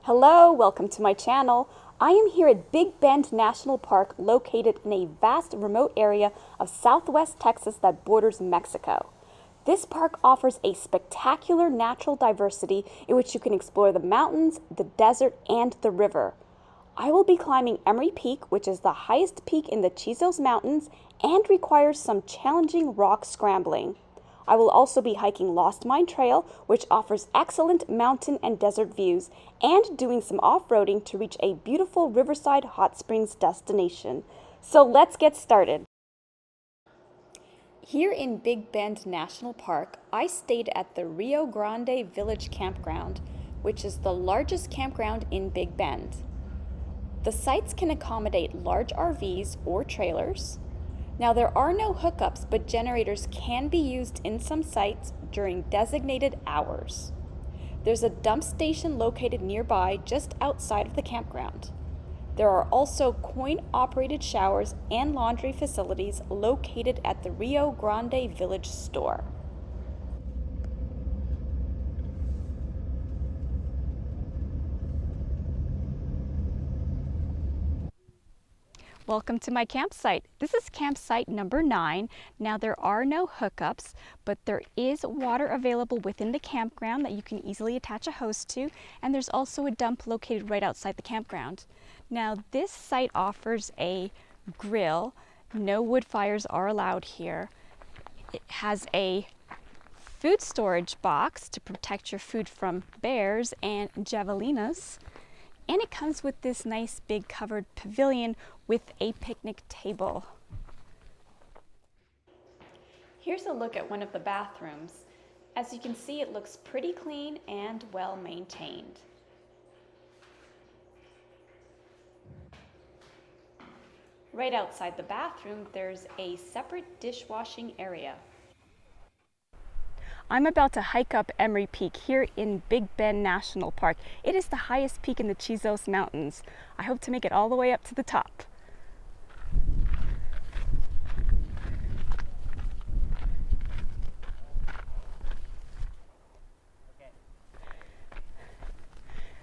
Hello, welcome to my channel. I am here at Big Bend National Park, located in a vast remote area of southwest Texas that borders Mexico. This park offers a spectacular natural diversity in which you can explore the mountains, the desert, and the river. I will be climbing Emory Peak, which is the highest peak in the Chizos Mountains and requires some challenging rock scrambling. I will also be hiking Lost Mine Trail, which offers excellent mountain and desert views, and doing some off-roading to reach a beautiful Riverside hot springs destination. So let's get started. Here in Big Bend National Park, I stayed at the Rio Grande Village Campground, which is the largest campground in Big Bend. The sites can accommodate large RVs or trailers. Now, there are no hookups, but generators can be used in some sites during designated hours. There's a dump station located nearby just outside of the campground. There are also coin-operated showers and laundry facilities located at the Rio Grande Village store. Welcome to my campsite. This is campsite number 9. Now, there are no hookups, but there is water available within the campground that you can easily attach a hose to, and there's also a dump located right outside the campground. Now, this site offers a grill. No wood fires are allowed here. It has a food storage box to protect your food from bears and javelinas. And it comes with this nice big covered pavilion with a picnic table. Here's a look at one of the bathrooms. As you can see, it looks pretty clean and well maintained. Right outside the bathroom, there's a separate dishwashing area. I'm about to hike up Emory Peak here in Big Bend National Park. It is the highest peak in the Chizos Mountains. I hope to make it all the way up to the top.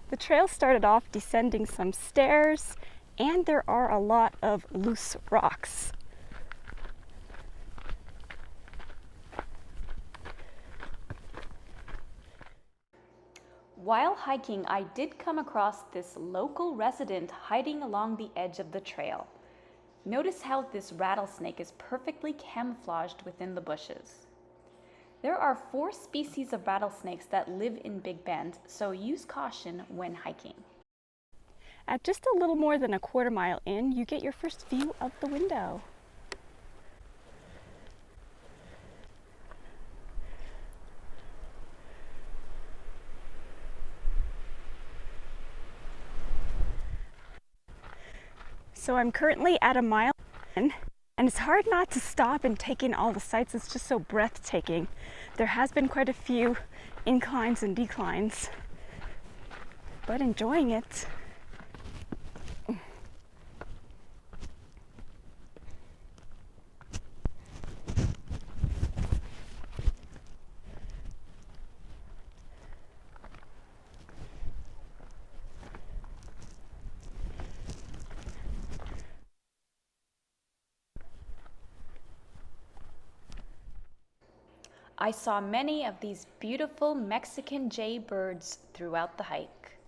The trail started off descending some stairs, and there are a lot of loose rocks. While hiking, I did come across this local resident hiding along the edge of the trail. Notice how this rattlesnake is perfectly camouflaged within the bushes. There are 4 species of rattlesnakes that live in Big Bend, so use caution when hiking. At just a little more than a quarter mile in, you get your first view of the window. So I'm currently at a mile in, and it's hard not to stop and take in all the sights. It's just so breathtaking. There has been quite a few inclines and declines, but enjoying it. I saw many of these beautiful Mexican jay birds throughout the hike.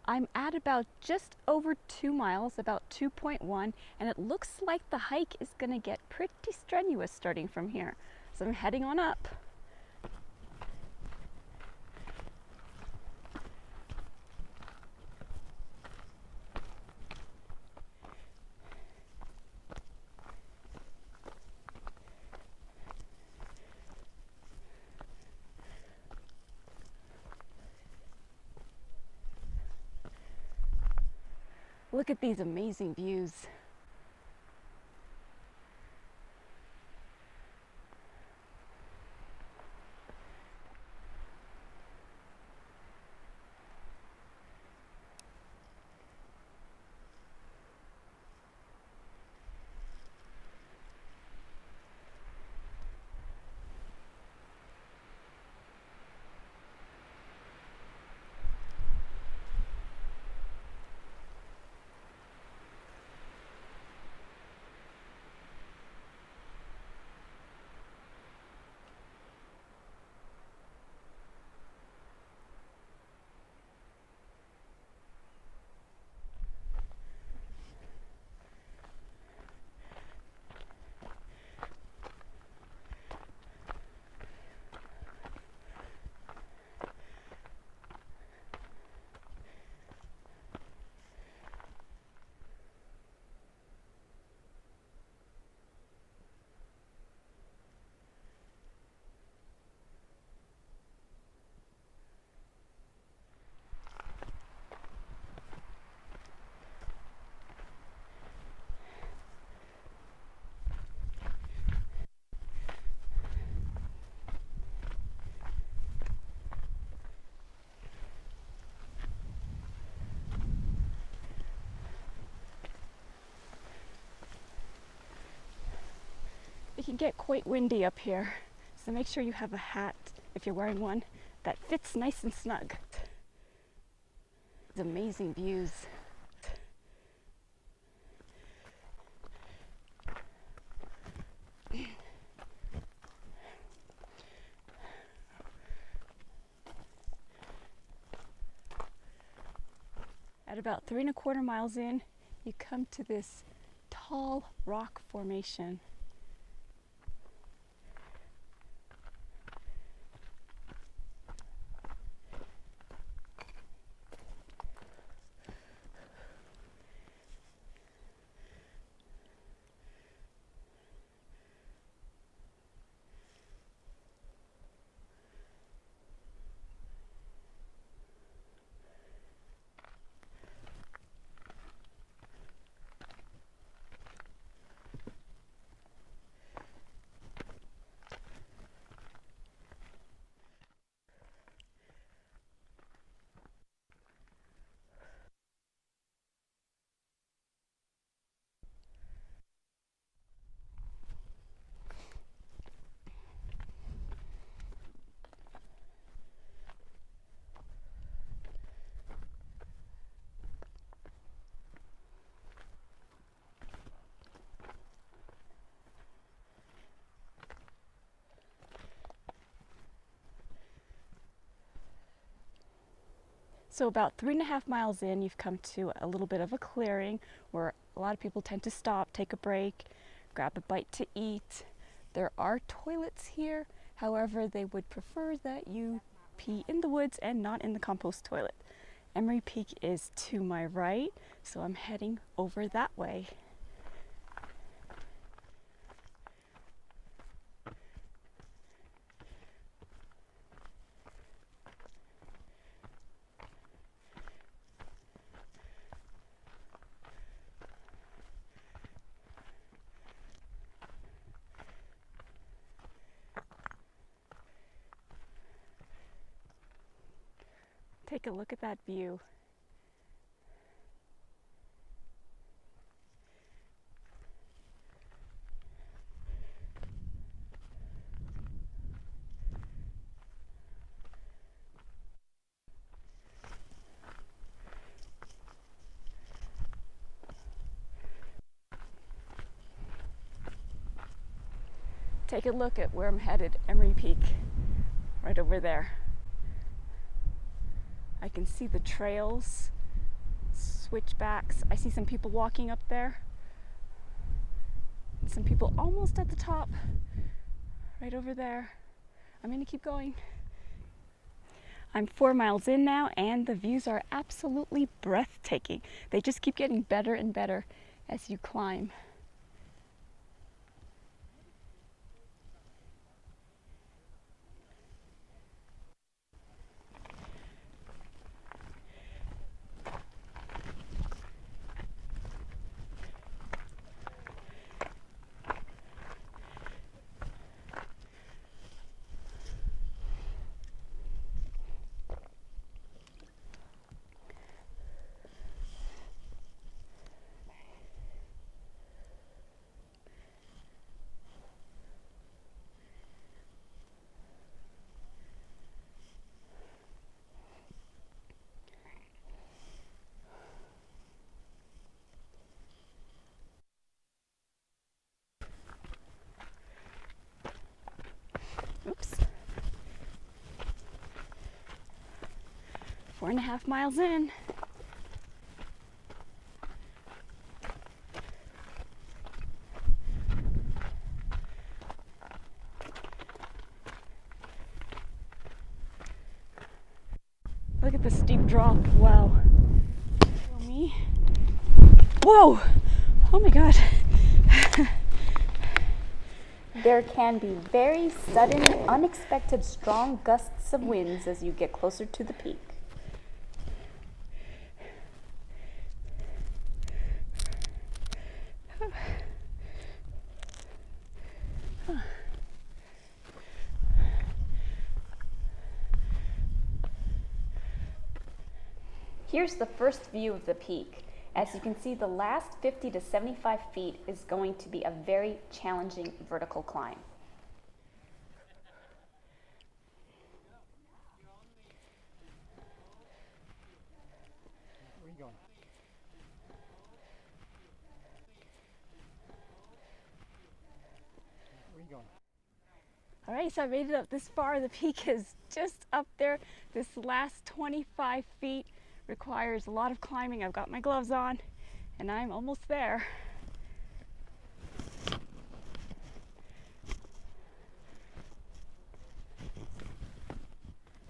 I'm at about just over 2 miles, about 2.1, and it looks like the hike is going to get pretty strenuous starting from here. So I'm heading on up. Look at these amazing views. It can get quite windy up here, so make sure you have a hat, if you're wearing one, that fits nice and snug. It's amazing views. At about 3¼ miles in, you come to this tall rock formation. So about 3½ miles in, you've come to a little bit of a clearing where a lot of people tend to stop, take a break, grab a bite to eat. There are toilets here, however, they would prefer that you pee in the woods and not in the compost toilet. Emory Peak is to my right, so I'm heading over that way. Take a look at that view. Take a look at where I'm headed, Emory Peak, right over there. I can see the trails, switchbacks. I see some people walking up there. Some people almost at the top, right over there. I'm gonna keep going. I'm 4 miles in now, and the views are absolutely breathtaking. They just keep getting better and better as you climb. Oops. 4½ miles in. Look at the steep drop. Wow. Show me. Whoa! Oh my god. There can be very sudden, unexpected strong gusts of winds as you get closer to the peak. Here's the first view of the peak, As you can see, the last 50 to 75 feet is going to be a very challenging vertical climb. Where are you going? Where are you going? All right, so I made it up this far. The peak is just up there. This last 25 feet requires a lot of climbing. I've got my gloves on and I'm almost there.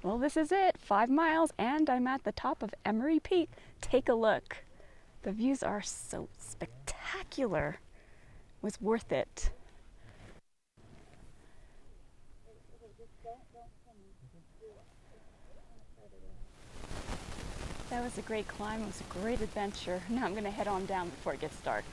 Well, this is it, 5 miles, and I'm at the top of Emory Peak. Take a look. The views are so spectacular. It was worth it. That was a great climb. It was a great adventure. Now I'm going to head on down before it gets dark.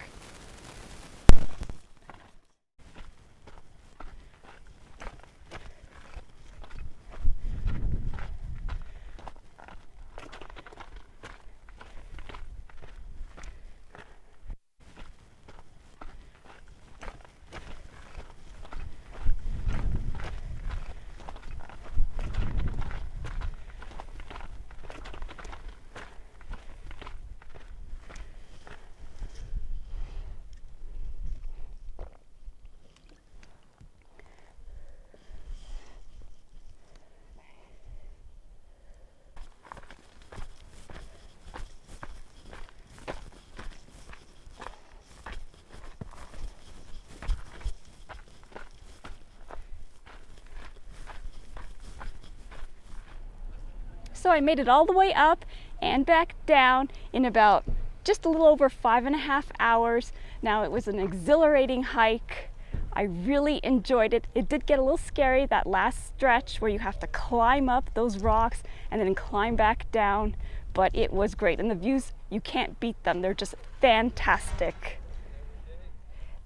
So I made it all the way up and back down in about just a little over 5.5 hours. Now, it was an exhilarating hike. I really enjoyed it. It did get a little scary, that last stretch where you have to climb up those rocks and then climb back down, but it was great. And the views, you can't beat them. They're just fantastic.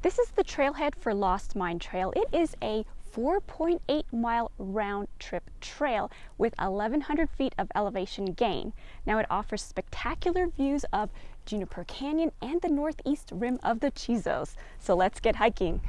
This is the trailhead for Lost Mine Trail. It is a 4.8 mile round trip trail with 1,100 feet of elevation gain. Now, it offers spectacular views of Juniper Canyon and the northeast rim of the Chizos. So let's get hiking.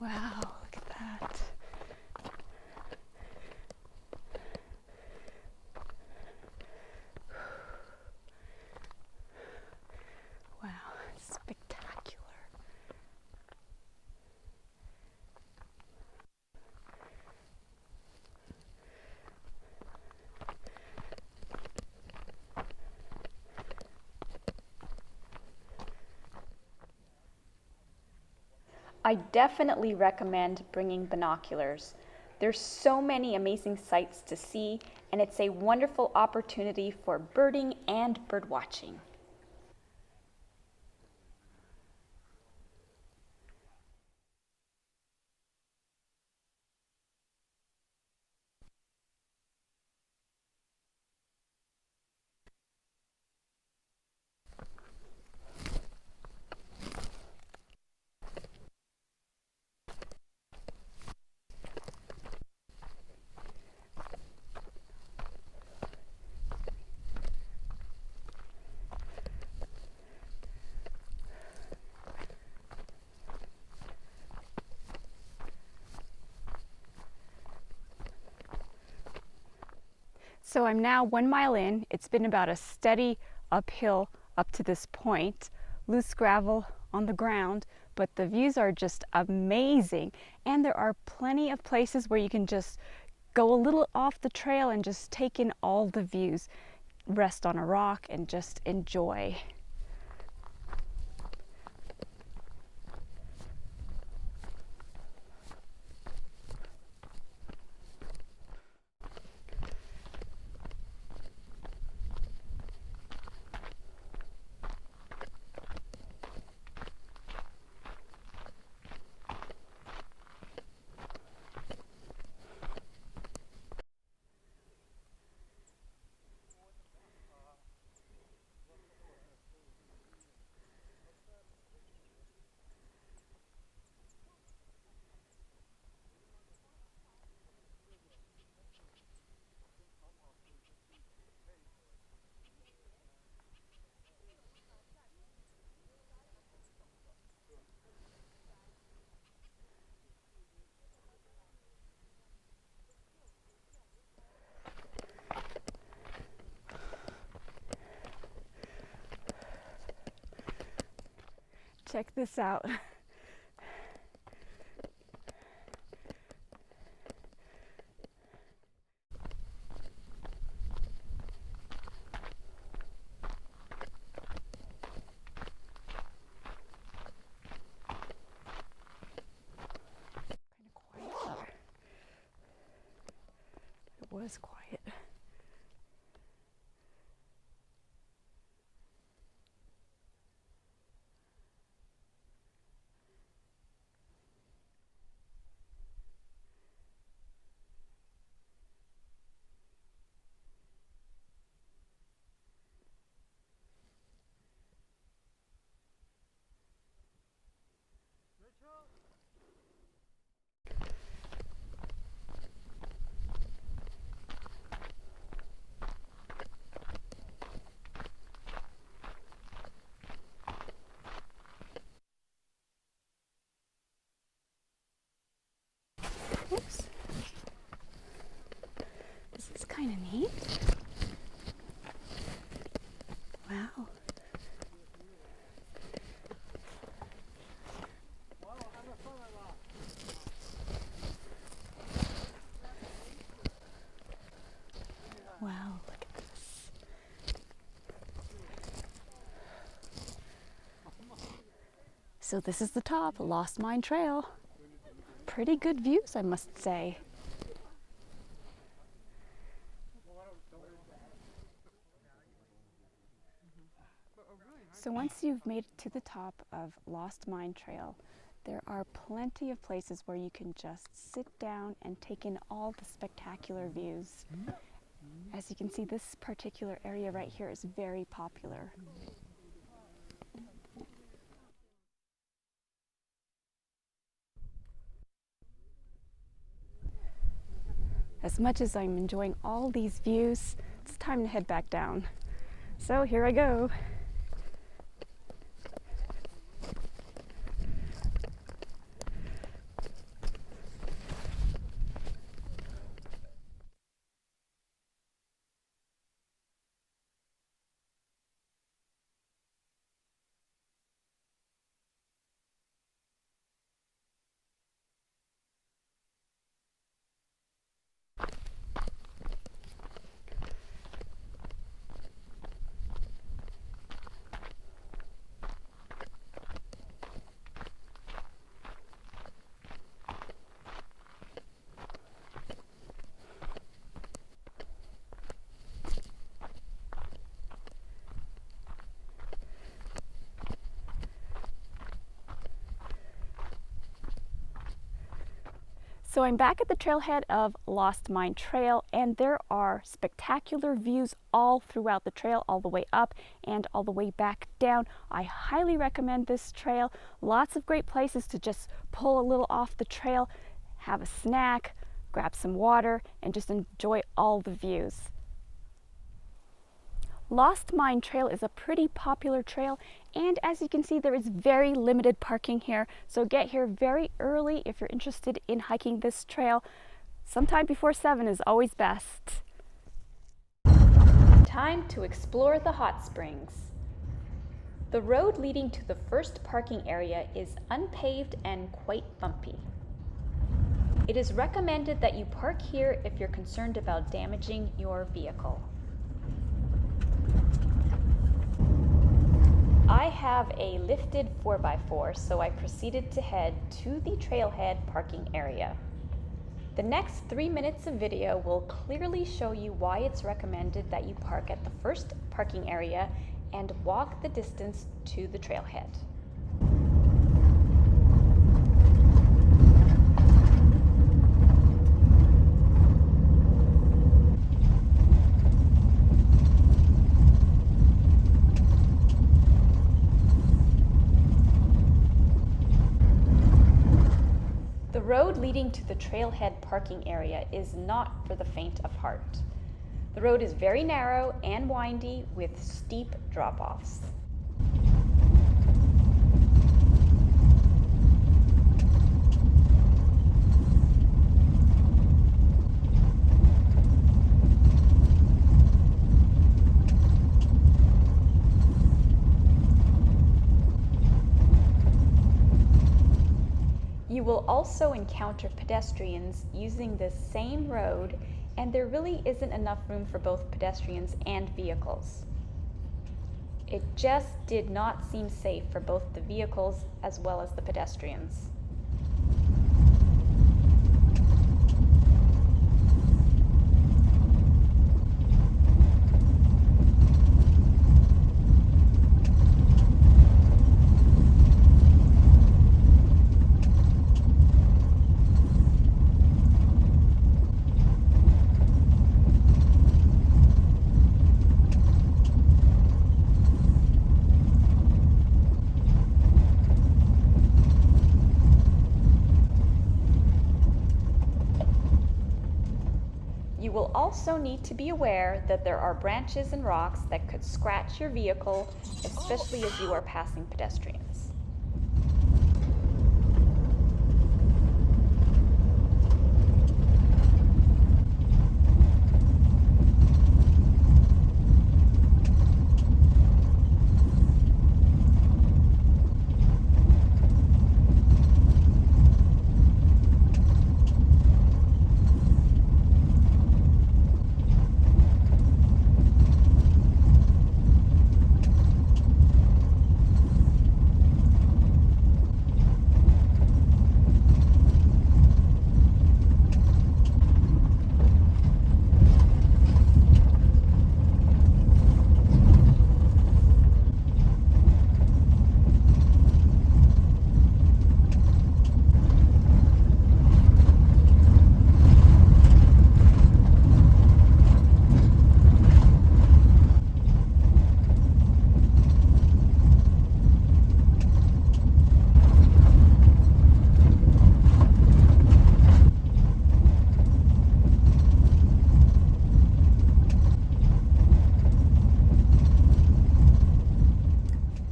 Wow, look at that. Wow, spectacular. I definitely recommend bringing binoculars. There's so many amazing sights to see, and it's a wonderful opportunity for birding and bird watching. So I'm now 1 mile in. It's been about a steady uphill up to this point. Loose gravel on the ground, but the views are just amazing. And there are plenty of places where you can just go a little off the trail and just take in all the views, rest on a rock and just enjoy. Check this out. Kind of quiet there. It was quiet. Oops. This is kind of neat. Wow. Wow, look at this. So this is the top, Lost Mine Trail. Pretty good views, I must say. So once you've made it to the top of Lost Mine Trail, there are plenty of places where you can just sit down and take in all the spectacular views. As you can see, this particular area right here is very popular. As much as I'm enjoying all these views, it's time to head back down. So here I go. So I'm back at the trailhead of Lost Mine Trail, and there are spectacular views all throughout the trail, all the way up and all the way back down. I highly recommend this trail. Lots of great places to just pull a little off the trail, have a snack, grab some water, and just enjoy all the views. Lost Mine Trail is a pretty popular trail, and as you can see, there is very limited parking here, so get here very early if you're interested in hiking this trail. Sometime before 7 is always best. Time to explore the hot springs. The road leading to the first parking area is unpaved and quite bumpy. It is recommended that you park here if you're concerned about damaging your vehicle. I have a lifted 4x4, so I proceeded to head to the trailhead parking area. The next 3 minutes of video will clearly show you why it's recommended that you park at the first parking area and walk the distance to the trailhead. The road leading to the trailhead parking area is not for the faint of heart. The road is very narrow and windy with steep drop-offs. You will also encounter pedestrians using this same road, and there really isn't enough room for both pedestrians and vehicles. It just did not seem safe for both the vehicles as well as the pedestrians. You will also need to be aware that there are branches and rocks that could scratch your vehicle, especially as you are passing pedestrians.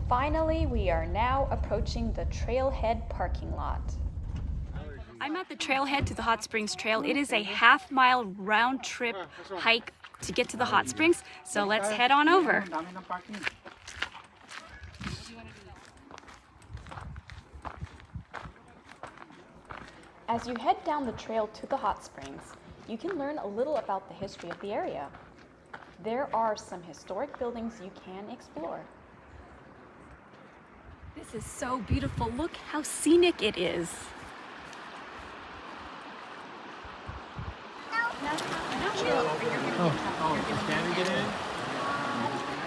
Finally, we are now approaching the trailhead parking lot. I'm at the trailhead to the Hot Springs Trail. It is a half-mile round trip hike to get to the hot springs, so let's head on over. As you head down the trail to the hot springs, you can learn a little about the history of the area. There are some historic buildings you can explore. This is so beautiful. Look how scenic it is.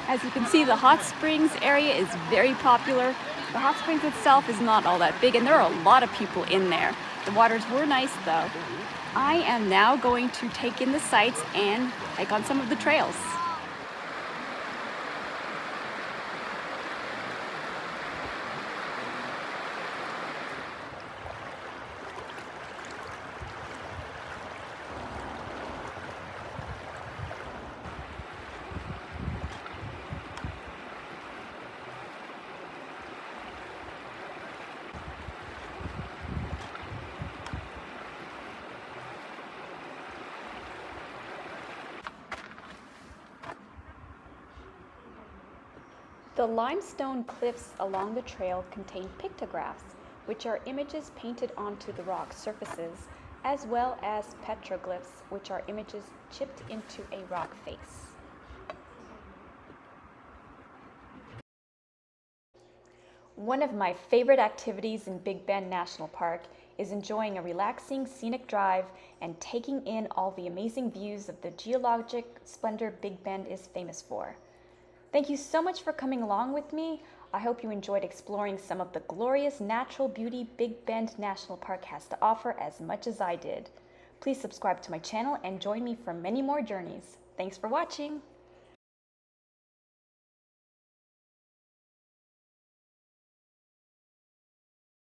As you can see, the hot springs area is very popular. The hot springs itself is not all that big, and there are a lot of people in there. The waters were nice though. I am now going to take in the sights and hike on some of the trails. The limestone cliffs along the trail contain pictographs, which are images painted onto the rock surfaces, as well as petroglyphs, which are images chipped into a rock face. One of my favorite activities in Big Bend National Park is enjoying a relaxing scenic drive and taking in all the amazing views of the geologic splendor Big Bend is famous for. Thank you so much for coming along with me. I hope you enjoyed exploring some of the glorious natural beauty Big Bend National Park has to offer as much as I did. Please subscribe to my channel and join me for many more journeys. Thanks for watching.